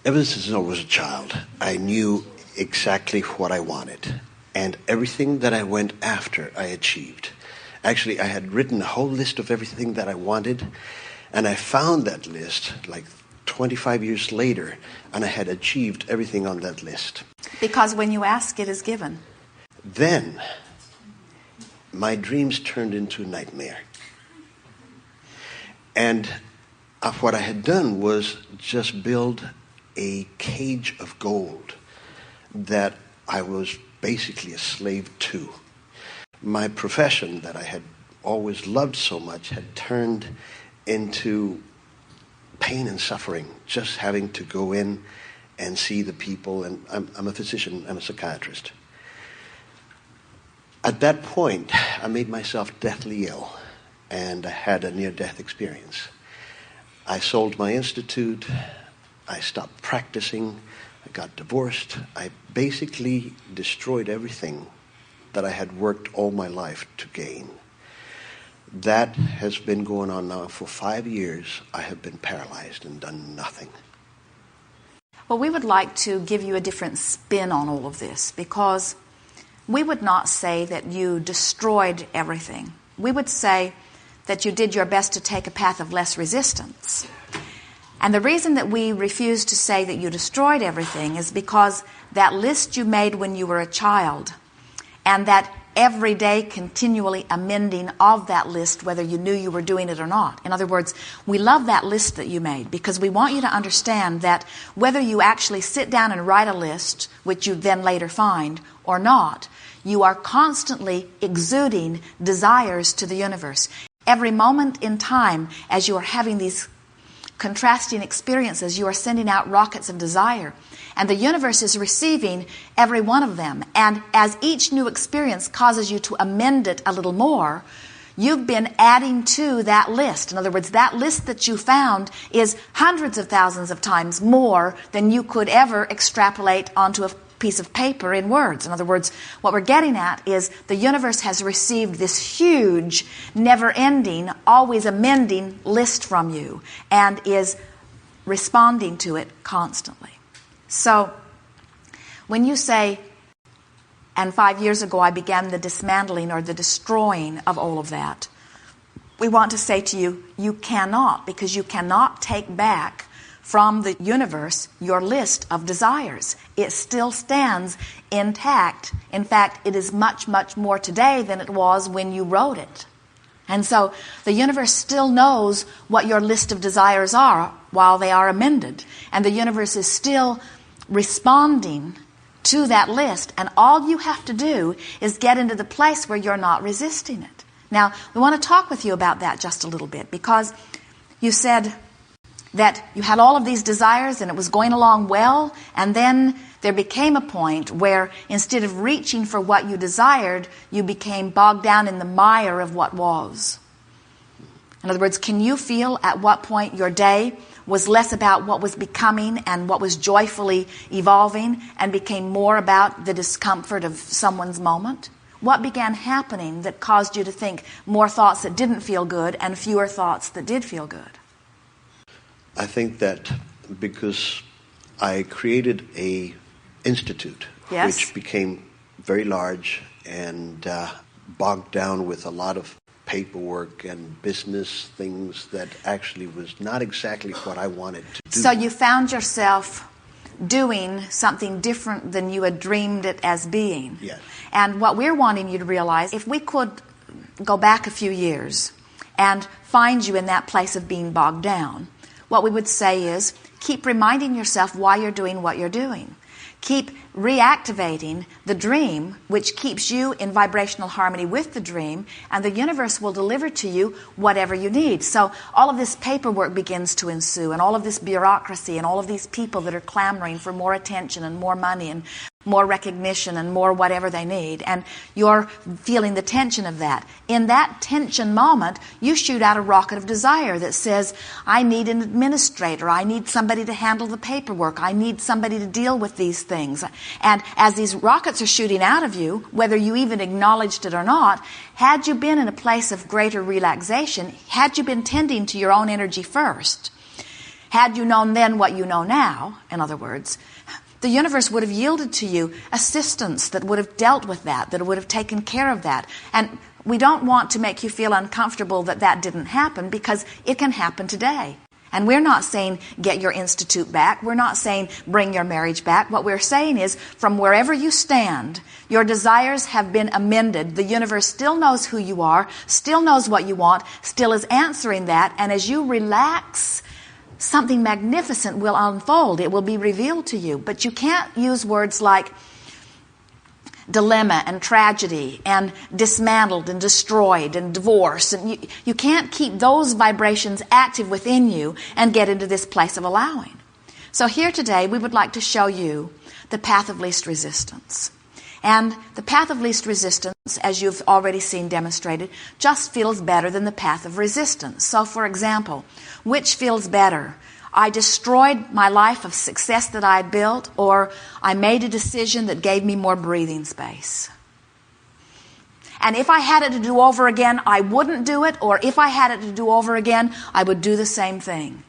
Ever since I was a child, I knew exactly what I wanted. And everything that I went after, I achieved. Actually, I had written a whole list of everything that I wanted, and I found that list like 25 years later, and I had achieved everything on that list. Because when you ask, it is given. Then, my dreams turned into a nightmare. And what I had done was just build a cage of gold that I was basically a slave to. My profession that I had always loved so much had turned into pain and suffering, just having to go in and see the people. And I'm a physician, I'm a psychiatrist. At that point, I made myself deathly ill, and I had a near-death experience. I sold my institute, I stopped practicing, I got divorced. I basically destroyed everything that I had worked all my life to gain. That has been going on now for 5 years. I have been paralyzed and done nothing. Well, we would like to give you a different spin on all of this, because we would not say that you destroyed everything. We would say that you did your best to take a path of less resistance. And the reason that we refuse to say that you destroyed everything is because that list you made when you were a child, and that every day continually amending of that list, whether you knew you were doing it or not. In other words, we love that list that you made because we want you to understand that whether you actually sit down and write a list, which you then later find, or not, you are constantly exuding desires to the universe. Every moment in time, as you are having these contrasting experiences, you are sending out rockets of desire. And the universe is receiving every one of them. And as each new experience causes you to amend it a little more, you've been adding to that list. In other words, that list that you found is hundreds of thousands of times more than you could ever extrapolate onto a piece of paper in words. In other words, what we're getting at is the universe has received this huge, never-ending, always amending list from you and is responding to it constantly. So, when you say, and 5 years ago I began the dismantling or the destroying of all of that, we want to say to you, you cannot, because you cannot take back from the universe your list of desires. It still stands intact. In fact, it is much, much more today than it was when you wrote it. And so the universe still knows what your list of desires are while they are amended. And the universe is still responding to that list. And all you have to do is get into the place where you're not resisting it. Now, we want to talk with you about that just a little bit, because you said that you had all of these desires and it was going along well, and then there became a point where instead of reaching for what you desired, you became bogged down in the mire of what was. In other words, can you feel at what point your day was less about what was becoming and what was joyfully evolving and became more about the discomfort of someone's moment? What began happening that caused you to think more thoughts that didn't feel good and fewer thoughts that did feel good? I think that because I created a institute, yes, which became very large and bogged down with a lot of paperwork and business things that actually was not exactly what I wanted to do. So you found yourself doing something different than you had dreamed it as being. Yes. And what we're wanting you to realize, if we could go back a few years and find you in that place of being bogged down, what we would say is, keep reminding yourself why you're doing what you're doing. Keep reactivating the dream, which keeps you in vibrational harmony with the dream, and the universe will deliver to you whatever you need. So all of this paperwork begins to ensue, and all of this bureaucracy, and all of these people that are clamoring for more attention and more money and more recognition and more whatever they need, and you're feeling the tension of that. In that tension moment, you shoot out a rocket of desire that says, I need an administrator, I need somebody to handle the paperwork, I need somebody to deal with these things. And as these rockets are shooting out of you, whether you even acknowledged it or not, had you been in a place of greater relaxation, had you been tending to your own energy first, Had you known then what you know now, in other words, the universe would have yielded to you assistance that would have dealt with that would have taken care of that. And we don't want to make you feel uncomfortable that didn't happen, because it can happen today. And we're not saying get your institute back. We're not saying bring your marriage back. What we're saying is from wherever you stand, your desires have been amended. The universe still knows who you are, still knows what you want, still is answering that. And as you relax, something magnificent will unfold. It will be revealed to you. But you can't use words like dilemma and tragedy and dismantled and destroyed and divorce. And you can't keep those vibrations active within you and get into this place of allowing. So here today we would like to show you the path of least resistance. And the path of least resistance, as you've already seen demonstrated, just feels better than the path of resistance. So for example, which feels better? I destroyed my life of success that I had built, or I made a decision that gave me more breathing space. And if I had it to do over again, I wouldn't do it, or if I had it to do over again, I would do the same thing.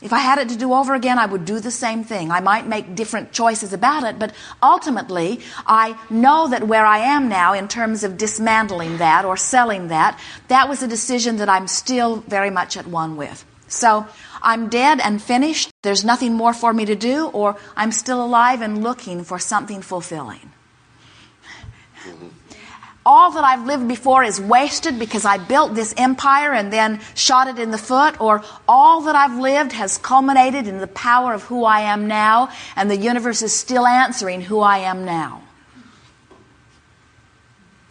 If I had it to do over again, I would do the same thing. I might make different choices about it, but ultimately, I know that where I am now in terms of dismantling that or selling that was a decision that I'm still very much at one with. So I'm dead and finished. There's nothing more for me to do, or I'm still alive and looking for something fulfilling. All that I've lived before is wasted because I built this empire and then shot it in the foot, or all that I've lived has culminated in the power of who I am now, and the universe is still answering who I am now.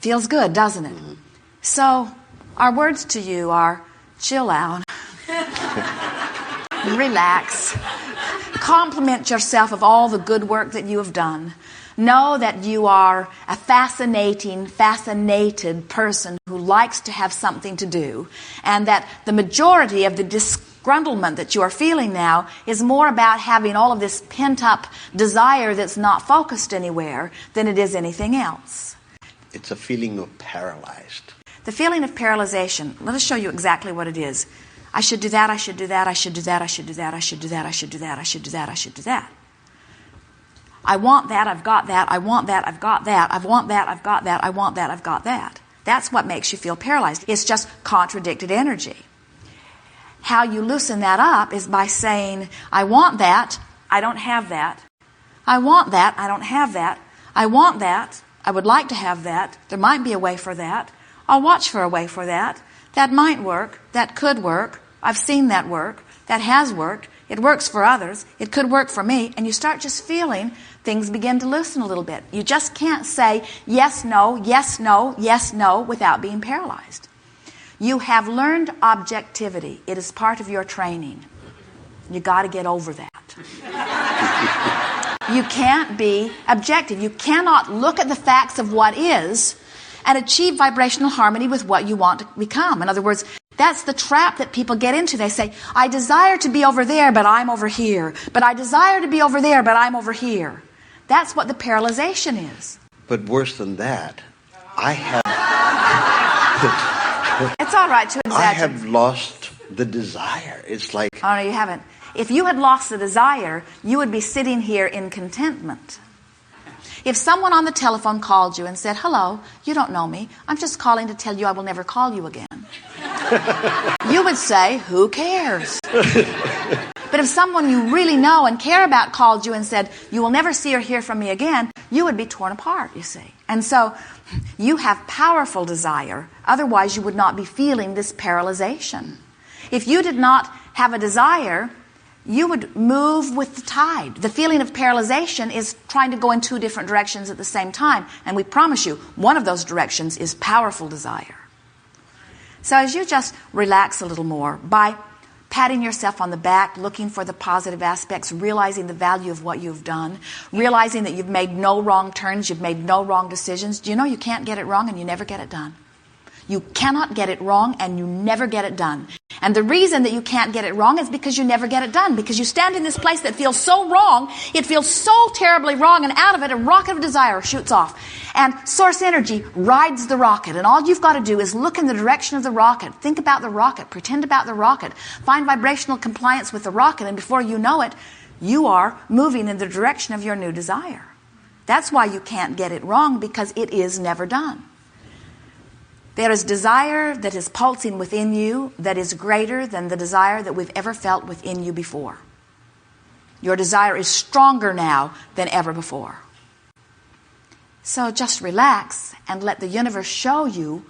Feels good, doesn't it? So our words to you are chill out. Relax. Compliment yourself of all the good work that you have done. Know that you are a fascinated person who likes to have something to do, and that the majority of the disgruntlement that you are feeling now is more about having all of this pent-up desire that's not focused anywhere than it is anything else. It's a feeling of paralyzed. The feeling of paralyzation, let us show you exactly what it is. I should do that, I should do that, I should do that, I should do that, I should do that, I should do that, I should do that, I should do that. I want that, I've got that, I want that, I've got that, I want that, I've got that, I want that, I've got that. That's what makes you feel paralyzed. It's just contradicted energy. How you loosen that up is by saying, I want that, I don't have that. I want that, I don't have that. I want that, I would like to have that. There might be a way for that. I'll watch for a way for that. That might work, that could work. I've seen that work. That has worked. It works for others. It could work for me. And you start just feeling things begin to loosen a little bit. You just can't say yes, no, yes, no, yes, no without being paralyzed. You have learned objectivity. It is part of your training. You got to get over that. You can't be objective. You cannot look at the facts of what is and achieve vibrational harmony with what you want to become. In other words, that's the trap that people get into. They say, I desire to be over there, but I'm over here. But I desire to be over there, but I'm over here. That's what the paralyzation is. But worse than that, I have... It's all right to exaggerate. I have lost the desire. It's like... Oh, no, you haven't. If you had lost the desire, you would be sitting here in contentment. If someone on the telephone called you and said, hello, you don't know me, I'm just calling to tell you I will never call you again. You would say, who cares? But if someone you really know and care about called you and said, you will never see or hear from me again, you would be torn apart, you see. And so you have powerful desire. Otherwise, you would not be feeling this paralyzation. If you did not have a desire, you would move with the tide. The feeling of paralyzation is trying to go in two different directions at the same time. And we promise you, one of those directions is powerful desire. So as you just relax a little more by patting yourself on the back, looking for the positive aspects, realizing the value of what you've done, realizing that you've made no wrong turns, you've made no wrong decisions. Do you know you can't get it wrong and you never get it done? You cannot get it wrong, and you never get it done. And the reason that you can't get it wrong is because you never get it done. Because you stand in this place that feels so wrong, it feels so terribly wrong, and out of it a rocket of desire shoots off. And source energy rides the rocket, and all you've got to do is look in the direction of the rocket. Think about the rocket. Pretend about the rocket. Find vibrational compliance with the rocket, and before you know it, you are moving in the direction of your new desire. That's why you can't get it wrong, because it is never done. There is desire that is pulsing within you that is greater than the desire that we've ever felt within you before. Your desire is stronger now than ever before. So just relax and let the universe show you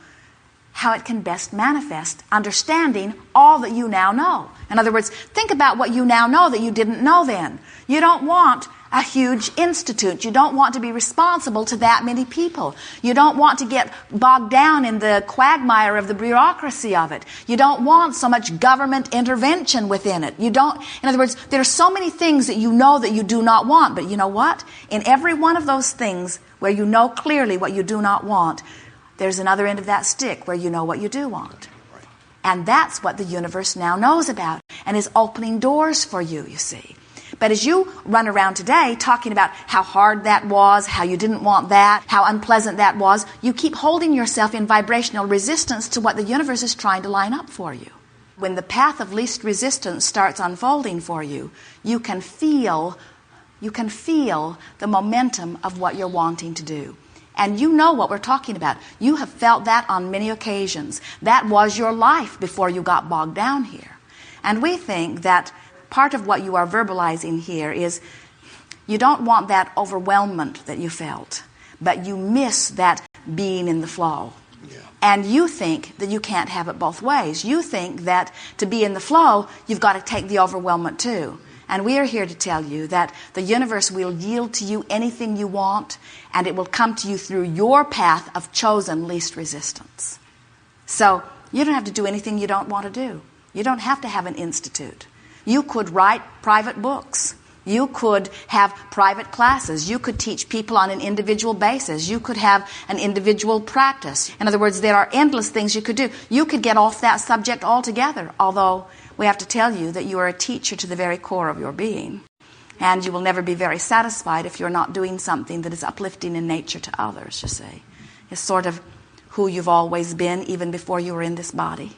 how it can best manifest, understanding all that you now know. In other words, think about what you now know that you didn't know then. You don't want a huge institute. You don't want to be responsible to that many people. You don't want to get bogged down in the quagmire of the bureaucracy of it. You don't want so much government intervention within it. You don't, in other words, there are so many things that you know that you do not want. But you know what? In every one of those things where you know clearly what you do not want, there's another end of that stick where you know what you do want. And that's what the universe now knows about and is opening doors for you, you see. But as you run around today talking about how hard that was, how you didn't want that, how unpleasant that was, you keep holding yourself in vibrational resistance to what the universe is trying to line up for you. When the path of least resistance starts unfolding for you, you can feel the momentum of what you're wanting to do. And you know what we're talking about. You have felt that on many occasions. That was your life before you got bogged down here. And we think that part of what you are verbalizing here is you don't want that overwhelmment that you felt, but you miss that being in the flow. Yeah. And you think that you can't have it both ways. You think that to be in the flow, you've got to take the overwhelmment too. And we are here to tell you that the universe will yield to you anything you want, and it will come to you through your path of chosen least resistance. So you don't have to do anything you don't want to do. You don't have to have an institute. You could write private books. You could have private classes. You could teach people on an individual basis. You could have an individual practice. In other words, there are endless things you could do. You could get off that subject altogether, although we have to tell you that you are a teacher to the very core of your being. And you will never be very satisfied if you're not doing something that is uplifting in nature to others, you see. It's sort of who you've always been even before you were in this body.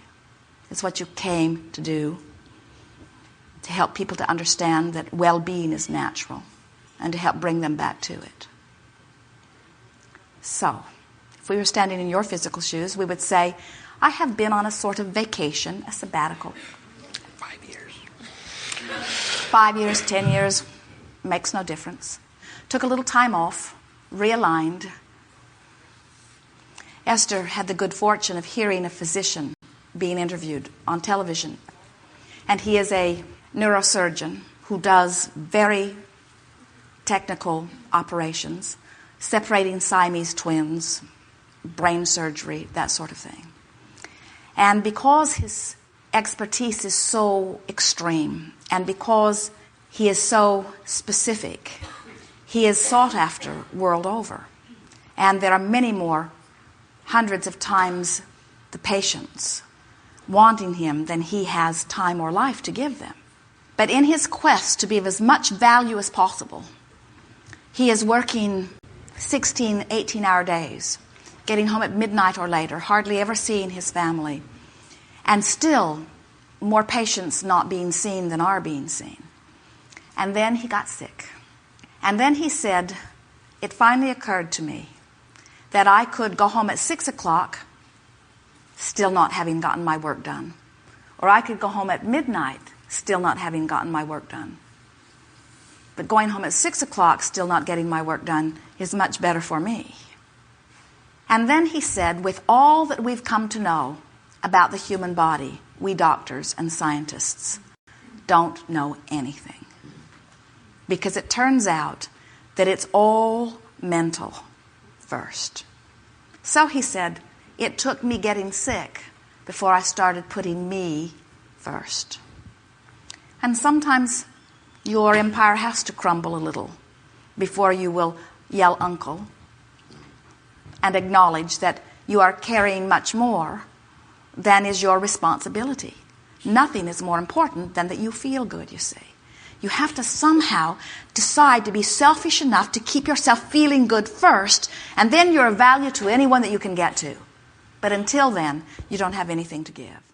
It's what you came to do. To help people to understand that well-being is natural and to help bring them back to it. So, if we were standing in your physical shoes, we would say, I have been on a sort of vacation, a sabbatical. 5 years. 5 years, 10 years, makes no difference. Took a little time off, realigned. Esther had the good fortune of hearing a physician being interviewed on television. And he is a neurosurgeon who does very technical operations, separating Siamese twins, brain surgery, that sort of thing. And because his expertise is so extreme, and because he is so specific, he is sought after world over. And there are many more, hundreds of times the patients wanting him than he has time or life to give them. But in his quest to be of as much value as possible, he is working 16, 18-hour days, getting home at midnight or later, hardly ever seeing his family, and still more patients not being seen than are being seen. And then he got sick. And then he said, it finally occurred to me that I could go home at 6 o'clock, still not having gotten my work done. Or I could go home at midnight, still not having gotten my work done. But going home at 6 o'clock, still not getting my work done, is much better for me. And then he said, with all that we've come to know about the human body, we doctors and scientists don't know anything. Because it turns out that it's all mental first. So he said, it took me getting sick before I started putting me first. And sometimes your empire has to crumble a little before you will yell uncle and acknowledge that you are carrying much more than is your responsibility. Nothing is more important than that you feel good, you see. You have to somehow decide to be selfish enough to keep yourself feeling good first, and then you're of value to anyone that you can get to. But until then, you don't have anything to give.